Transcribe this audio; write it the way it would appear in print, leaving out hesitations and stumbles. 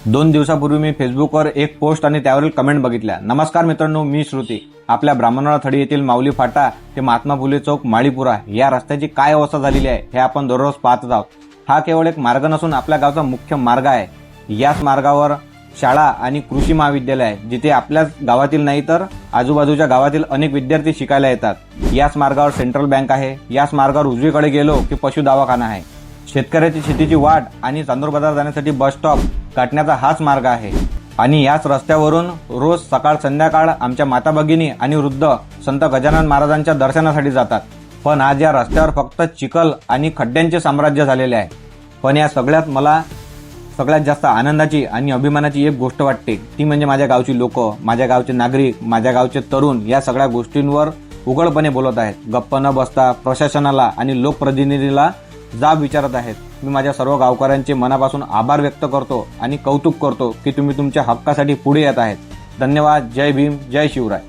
2 दिवसापूर्वी मी फेसबुकवर एक पोस्ट आणि त्यावरील कमेंट बघितल्या। नमस्कार मित्रांनो, मी श्रुती। आपल्या ब्राह्मणवाडा थडी येथील माऊली फाटा ते महात्मा फुले चौक माळीपुरा या रस्त्याची काय अवस्था झालेली आहे हे आपण दररोज पाहत आहोत। हा केवळ एक मार्ग नसून आपल्या गावचा मुख्य मार्ग आहे। याच मार्गावर शाळा आणि कृषी महाविद्यालय आहे, जिथे आपल्याच गावातील नाही तर आजूबाजूच्या गावातील अनेक विद्यार्थी शिकायला येतात। याच मार्गावर सेंट्रल बँक आहे। याच मार्गावर उजवीकडे गेलो की पशु दवाखाना आहे। शेतकऱ्याची शेतीची वाट आणि चांदूर बाजार जाण्यासाठी बस स्टॉप गाठण्याचा हाच मार्ग आहे। आणि याच रस्त्यावरून रोज सकाळ संध्याकाळ आमच्या माता भगिनी आणि वृद्ध संत गजानन महाराजांच्या दर्शनासाठी जातात। पण आज या रस्त्यावर फक्त चिखल आणि खड्ड्यांचे साम्राज्य झालेले आहे। पण या सगळ्यात मला सगळ्यात जास्त आनंदाची आणि अभिमानाची एक गोष्ट वाटते, ती म्हणजे माझ्या गावची लोक, माझ्या गावचे नागरिक, माझ्या गावचे तरुण या सगळ्या गोष्टींवर उघडपणे बोलत आहेत। गप्प न बसता प्रशासनाला आणि लोकप्रतिनिधीला जाब विचारत आहेत। मी माझ्या सर्व गावकऱ्यांचे मनापासून आभार व्यक्त करतो आणि कौतुक करतो की तुम्ही तुमच्या हक्कासाठी पुढे येत आहेत। धन्यवाद। जय भीम, जय शिवराय।